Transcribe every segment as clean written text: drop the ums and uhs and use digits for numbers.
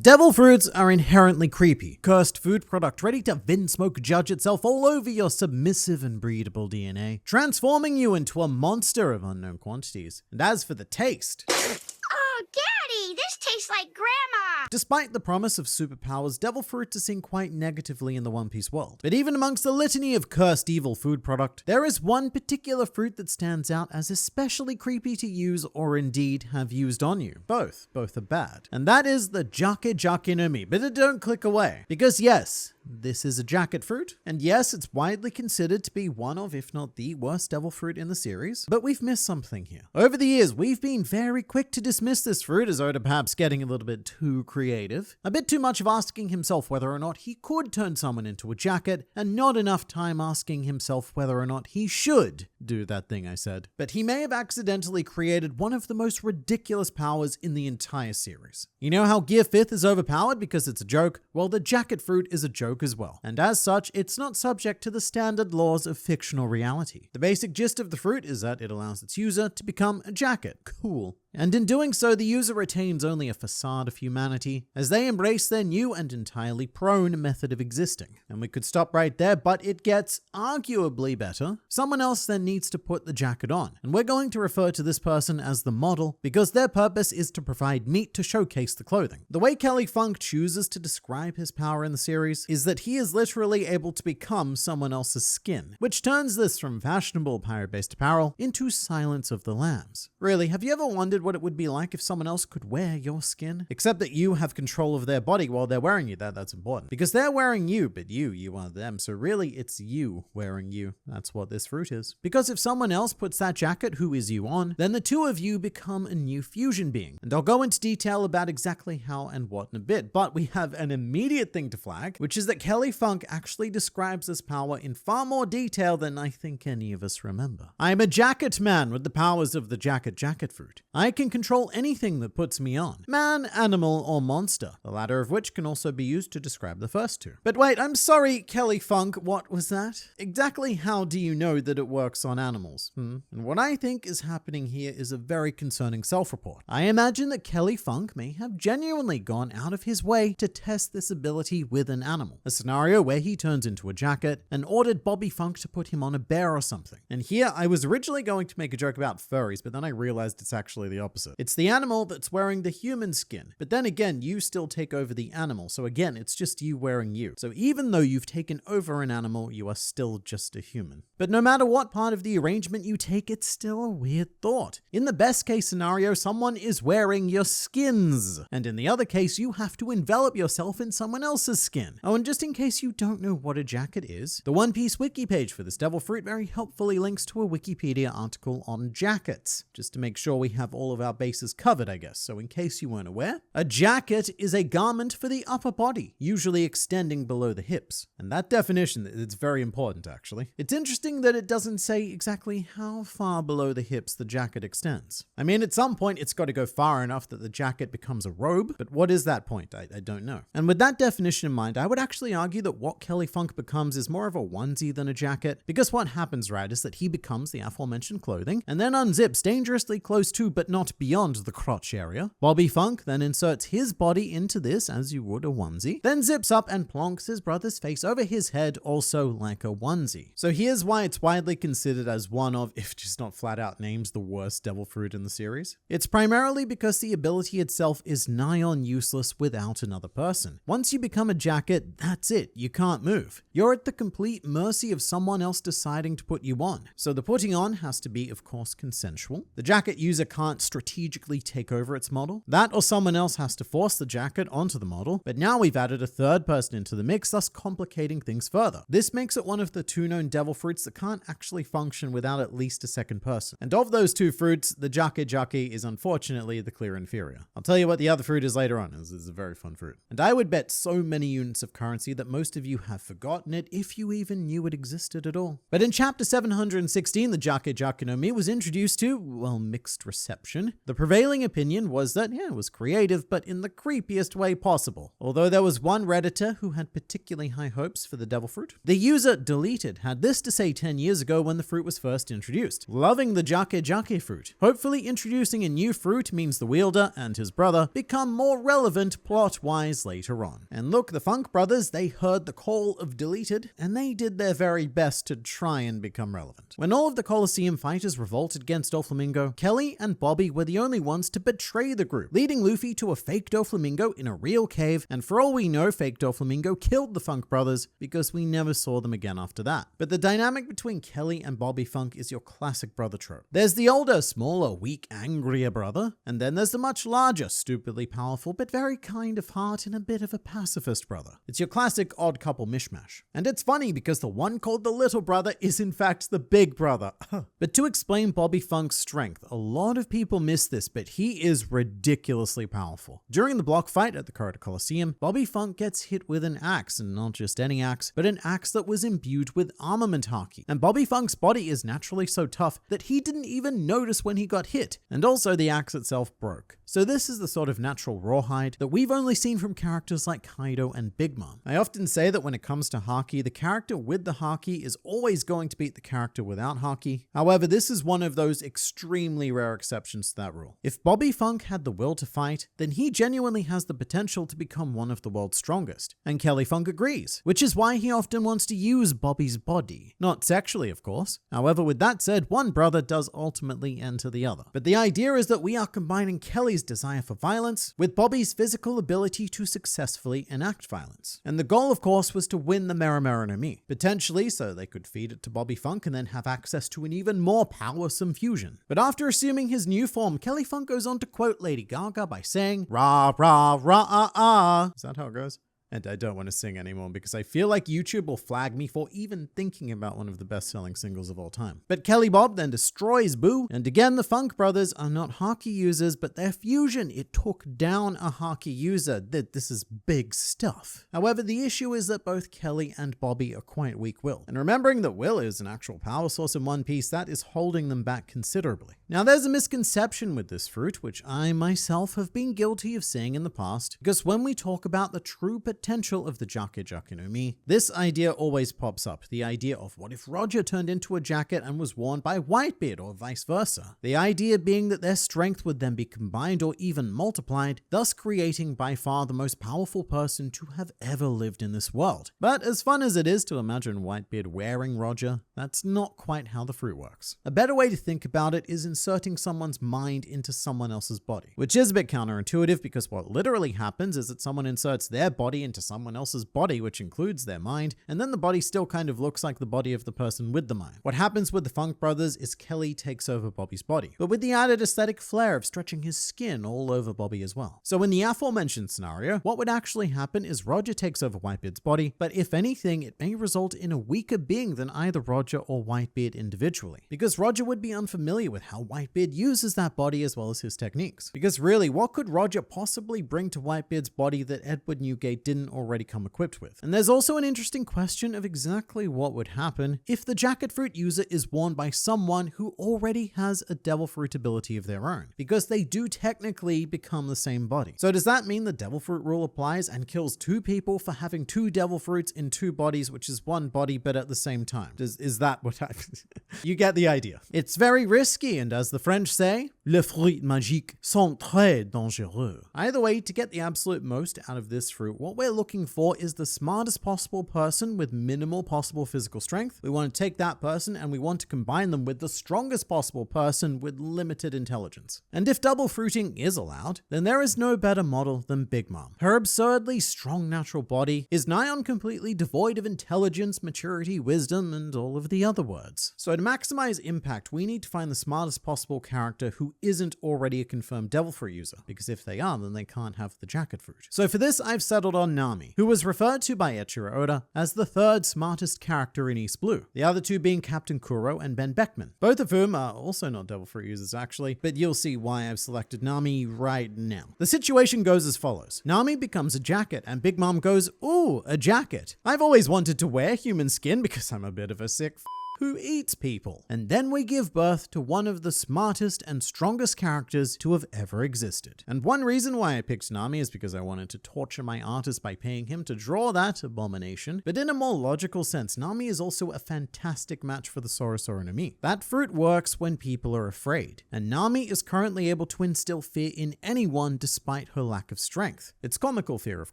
Devil fruits are inherently creepy. Cursed food product ready to vin smoke judge itself all over your submissive and breedable DNA, transforming you into a monster of unknown quantities. And as for the taste... Oh, Daddy, this tastes like Grandma! Despite the promise of superpowers, devil fruit is seen quite negatively in the One Piece world. But even amongst the litany of cursed evil food product, there is one particular fruit that stands out as especially creepy to use or indeed have used on you. Both are bad. And that is the Jake no Mi. But don't click away. Because yes, this is a jacket fruit, and yes, it's widely considered to be one of, if not the worst devil fruit in the series, but we've missed something here. Over the years, we've been very quick to dismiss this fruit as Oda perhaps getting a little bit too creative, a bit too much of asking himself whether or not he could turn someone into a jacket, and not enough time asking himself whether or not he should do that thing I said. But he may have accidentally created one of the most ridiculous powers in the entire series. You know how Gear 5th is overpowered because it's a joke? Well, the jacket fruit is a joke as well, and as such, it's not subject to the standard laws of fictional reality. The basic gist of the fruit is that it allows its user to become a jacket. Cool. And in doing so, the user retains only a facade of humanity as they embrace their new and entirely prone method of existing. And we could stop right there, but it gets arguably better. Someone else then needs to put the jacket on, and we're going to refer to this person as the model because their purpose is to provide meat to showcase the clothing. The way Kelly Funk chooses to describe his power in the series is that he is literally able to become someone else's skin, which turns this from fashionable pirate-based apparel into Silence of the Lambs. Really, have you ever wondered what it would be like if someone else could wear your skin? Except that you have control of their body while they're wearing you. That's important. Because they're wearing you, but you are them. So really, it's you wearing you. That's what this fruit is. Because if someone else puts that jacket who is you on, then the two of you become a new fusion being. And I'll go into detail about exactly how and what in a bit, but we have an immediate thing to flag, which is that Kelly Funk actually describes this power in far more detail than I think any of us remember. I am a jacket man with the powers of the jacket fruit. I can control anything that puts me on. Man, animal, or monster. The latter of which can also be used to describe the first two. But wait, I'm sorry, Kelly Funk, what was that? Exactly how do you know that it works on animals? And what I think is happening here is a very concerning self-report. I imagine that Kelly Funk may have genuinely gone out of his way to test this ability with an animal. A scenario where he turns into a jacket and ordered Bobby Funk to put him on a bear or something. And here, I was originally going to make a joke about furries, but then I realized it's actually the opposite. It's the animal that's wearing the human skin. But then again, you still take over the animal. So again, it's just you wearing you. So even though you've taken over an animal, you are still just a human. But no matter what part of the arrangement you take, it's still a weird thought. In the best case scenario, someone is wearing your skins. And in the other case, you have to envelop yourself in someone else's skin. Oh, and just in case you don't know what a jacket is, the One Piece wiki page for this devil fruit very helpfully links to a Wikipedia article on jackets, just to make sure we have all of our bases covered, I guess. So in case you weren't aware, a jacket is a garment for the upper body, usually extending below the hips. And that definition, it's very important actually. It's interesting that it doesn't say exactly how far below the hips the jacket extends. I mean, at some point it's got to go far enough that the jacket becomes a robe, but what is that point? I don't know. And with that definition in mind, I would actually argue that what Kelly Funk becomes is more of a onesie than a jacket, because what happens, right, is that he becomes the aforementioned clothing and then unzips dangerously close to but not beyond the crotch area. Bobby Funk then inserts his body into this as you would a onesie, then zips up and plonks his brother's face over his head also like a onesie. So here's why it's widely considered as one of, if just not flat out names, the worst devil fruit in the series. It's primarily because the ability itself is nigh on useless without another person. Once you become a jacket, that's it. You can't move. You're at the complete mercy of someone else deciding to put you on. So the putting on has to be, of course, consensual. The jacket user can't strategically take over its model. That or someone else has to force the jacket onto the model, but now we've added a third person into the mix, thus complicating things further. This makes it one of the two known devil fruits that can't actually function without at least a second person. And of those two fruits, the Jake is unfortunately the clear inferior. I'll tell you what the other fruit is later on. It's a very fun fruit. And I would bet so many units of currency that most of you have forgotten it if you even knew it existed at all. But in chapter 716, the Jake no Mi was introduced to, well, mixed reception reaction. The prevailing opinion was that, yeah, it was creative, but in the creepiest way possible. Although there was one Redditor who had particularly high hopes for the devil fruit. The user Deleted had this to say 10 years ago when the fruit was first introduced. Loving the Jake fruit. Hopefully introducing a new fruit means the wielder and his brother become more relevant plot-wise later on. And look, the Funk brothers, they heard the call of Deleted, and they did their very best to try and become relevant. When all of the Colosseum fighters revolted against Doflamingo, Kelly and Bobby were the only ones to betray the group, leading Luffy to a fake Doflamingo in a real cave, and for all we know, fake Doflamingo killed the Funk brothers because we never saw them again after that. But the dynamic between Kelly and Bobby Funk is your classic brother trope. There's the older, smaller, weak, angrier brother, and then there's the much larger, stupidly powerful, but very kind of heart and a bit of a pacifist brother. It's your classic odd couple mishmash. And it's funny because the one called the little brother is in fact the big brother. But to explain Bobby Funk's strength, a lot of people miss this, but he is ridiculously powerful. During the block fight at the Corridor Coliseum, Bobby Funk gets hit with an axe, and not just any axe, but an axe that was imbued with armament haki. And Bobby Funk's body is naturally so tough that he didn't even notice when he got hit, and also the axe itself broke. So this is the sort of natural rawhide that we've only seen from characters like Kaido and Big Mom. I often say that when it comes to haki, the character with the haki is always going to beat the character without haki. However, this is one of those extremely rare exceptions to that rule. If Bobby Funk had the will to fight, then he genuinely has the potential to become one of the world's strongest. And Kelly Funk agrees, which is why he often wants to use Bobby's body. Not sexually, of course. However, with that said, one brother does ultimately enter the other. But the idea is that we are combining Kelly's desire for violence with Bobby's physical ability to successfully enact violence. And the goal, of course, was to win the Mera Mera no Mi, potentially so they could feed it to Bobby Funk and then have access to an even more powersome fusion. But after assuming his new form, Kelly Funk goes on to quote Lady Gaga by saying, "Rah, rah, rah, ah, ah." Is that how it goes? And I don't want to sing anymore because I feel like YouTube will flag me for even thinking about one of the best-selling singles of all time. But Kelly Bob then destroys Boo, and again the Funk brothers are not haki users, but their fusion, it took down a haki user. This is big stuff. However, the issue is that both Kelly and Bobby are quite weak-willed. And remembering that will is an actual power source in One Piece, that is holding them back considerably. Now there's a misconception with this fruit, which I myself have been guilty of saying in the past, because when we talk about the true potential of the Jake no Mi, this idea always pops up. The idea of what if Roger turned into a jacket and was worn by Whitebeard or vice versa. The idea being that their strength would then be combined or even multiplied, thus creating by far the most powerful person to have ever lived in this world. But as fun as it is to imagine Whitebeard wearing Roger, that's not quite how the fruit works. A better way to think about it is inserting someone's mind into someone else's body, which is a bit counterintuitive because what literally happens is that someone inserts their body into someone else's body, which includes their mind, and then the body still kind of looks like the body of the person with the mind. What happens with the Funk brothers is Kelly takes over Bobby's body, but with the added aesthetic flair of stretching his skin all over Bobby as well. So in the aforementioned scenario, what would actually happen is Roger takes over Whitebeard's body, but if anything, it may result in a weaker being than either Roger or Whitebeard individually, because Roger would be unfamiliar with how Whitebeard uses that body as well as his techniques. Because really, what could Roger possibly bring to Whitebeard's body that Edward Newgate didn't already come equipped with? And there's also an interesting question of exactly what would happen if the jacket fruit user is worn by someone who already has a devil fruit ability of their own, because they do technically become the same body. So does that mean the devil fruit rule applies and kills two people for having two devil fruits in two bodies, which is one body but at the same time? Is that what happens? You get the idea. It's very risky, and as the French say, les fruits magiques sont très dangereux. Either way, to get the absolute most out of this fruit, what we're looking for is the smartest possible person with minimal possible physical strength. We want to take that person and we want to combine them with the strongest possible person with limited intelligence. And if double fruiting is allowed, then there is no better model than Big Mom. Her absurdly strong natural body is nigh on completely devoid of intelligence, maturity, wisdom, and all of the other words. So to maximize impact, we need to find the smartest possible character who isn't already a confirmed devil fruit user, because if they are, then they can't have the jacket fruit. So for this, I've settled on Nami, who was referred to by Eiichiro Oda as the third smartest character in East Blue, the other two being Captain Kuro and Ben Beckman, both of whom are also not devil fruit users actually, but you'll see why I've selected Nami right now. The situation goes as follows. Nami becomes a jacket and Big Mom goes, "Ooh, a jacket. I've always wanted to wear human skin because I'm a bit of a sick who eats people. And then we give birth to one of the smartest and strongest characters to have ever existed. And one reason why I picked Nami is because I wanted to torture my artist by paying him to draw that abomination. But in a more logical sense, Nami is also a fantastic match for the Sorosoro no Mi. That fruit works when people are afraid, and Nami is currently able to instill fear in anyone despite her lack of strength. It's comical fear, of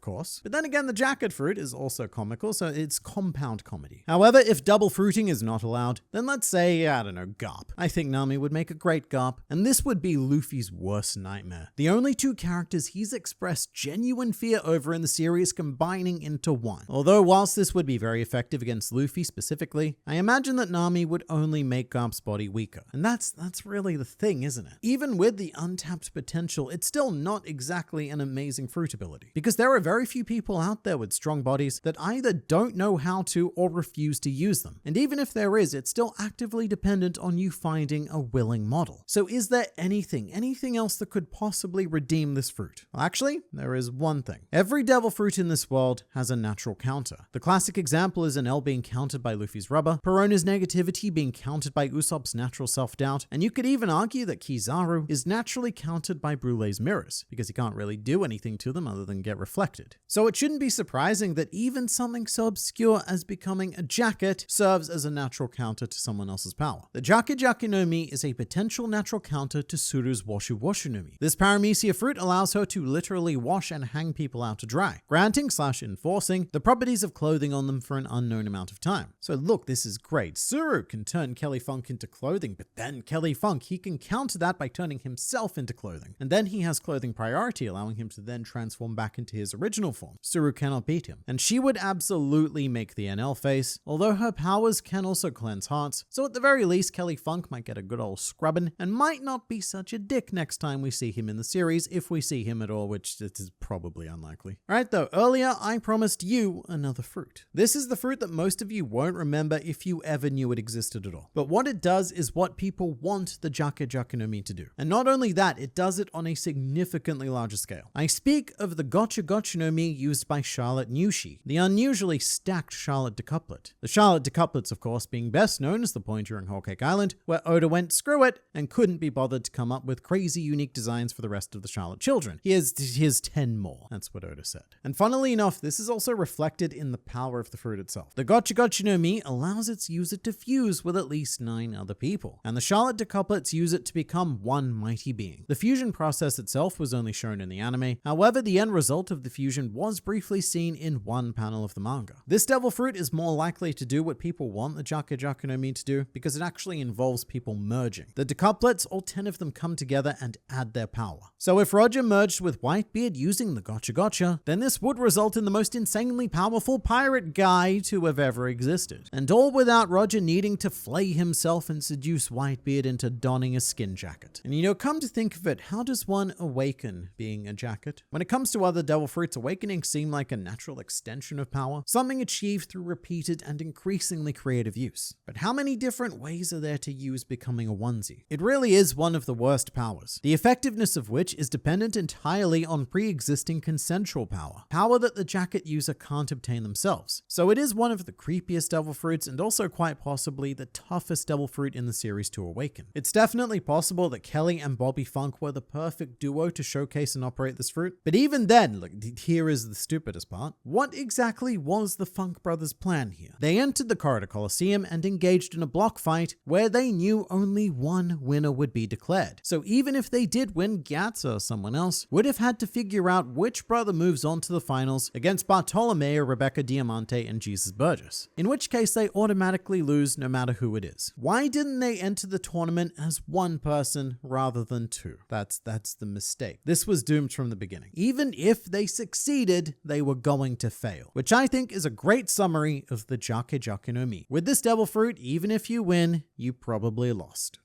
course, but then again, the jacket fruit is also comical, so it's compound comedy. However, if double fruiting is not allowed, then let's say, I don't know, Garp. I think Nami would make a great Garp, and this would be Luffy's worst nightmare. The only two characters he's expressed genuine fear over in the series combining into one. Although whilst this would be very effective against Luffy specifically, I imagine that Nami would only make Garp's body weaker. And that's really the thing, isn't it? Even with the untapped potential, it's still not exactly an amazing fruit ability, because there are very few people out there with strong bodies that either don't know how to or refuse to use them. And even if there is, it's still actively dependent on you finding a willing model. So is there anything else that could possibly redeem this fruit? Well, actually, there is one thing. Every devil fruit in this world has a natural counter. The classic example is Enel being countered by Luffy's rubber, Perona's negativity being countered by Usopp's natural self-doubt, and you could even argue that Kizaru is naturally countered by Brulee's mirrors, because he can't really do anything to them other than get reflected. So it shouldn't be surprising that even something so obscure as becoming a jacket serves as a natural counter to someone else's power. The Jake no Mi is a potential natural counter to Suru's Washu Washu no Mi. This paramecia fruit allows her to literally wash and hang people out to dry, granting/enforcing the properties of clothing on them for an unknown amount of time. So look, this is great. Suru can turn Kelly Funk into clothing, but then Kelly Funk, he can counter that by turning himself into clothing. And then he has clothing priority, allowing him to then transform back into his original form. Suru cannot beat him. And she would absolutely make the NL face, although her powers can also cleanse hearts. So at the very least, Kelly Funk might get a good old scrubbing and might not be such a dick next time we see him in the series, if we see him at all, which is probably unlikely. Alright though, earlier I promised you another fruit. This is the fruit that most of you won't remember if you ever knew it existed at all. But what it does is what people want the Jake no Mi to do. And not only that, it does it on a significantly larger scale. I speak of the Gotcha no Mi used by Charlotte Nushi, the unusually stacked Charlotte decuplet. The Charlotte decuplets, of course, being best known as the point during Whole Cake Island, where Oda went screw it and couldn't be bothered to come up with crazy unique designs for the rest of the Charlotte children. Here's 10 more. That's what Oda said. And funnily enough, this is also reflected in the power of the fruit itself. The Gotcha no Mi allows its user to fuse with at least 9 other people, and the Charlotte decuplets use it to become one mighty being. The fusion process itself was only shown in the anime, however the end result of the fusion was briefly seen in one panel of the manga. This devil fruit is more likely to do what people want the Jake no Mi to do, because it actually involves people merging. The decuplets, all 10 of them come together and add their power. So if Roger merged with Whitebeard using the Gotcha, then this would result in the most insanely powerful pirate guy to have ever existed. And all without Roger needing to flay himself and seduce Whitebeard into donning a skin jacket. And come to think of it, how does one awaken being a jacket? When it comes to other devil fruits, awakening seem like a natural extension of power, something achieved through repeated and increasingly creative use. But how many different ways are there to use becoming a onesie? It really is one of the worst powers, the effectiveness of which is dependent entirely on pre-existing consensual power that the jacket user can't obtain themselves. So it is one of the creepiest devil fruits and also quite possibly the toughest devil fruit in the series to awaken. It's definitely possible that Kelly and Bobby Funk were the perfect duo to showcase and operate this fruit, but even then, look, here is the stupidest part. What exactly was the Funk brothers' plan here? They entered the Corridor Coliseum and engaged in a block fight where they knew only one winner would be declared. So even if they did win, Gats or someone else would have had to figure out which brother moves on to the finals against Bartolomeo, Rebecca Diamante, and Jesus Burgess, in which case they automatically lose no matter who it is. Why didn't they enter the tournament as one person rather than two? That's the mistake. This was doomed from the beginning. Even if they succeeded, they were going to fail, which I think is a great summary of the Jake no Mi. With this devil fruit, even if you win, you probably lost.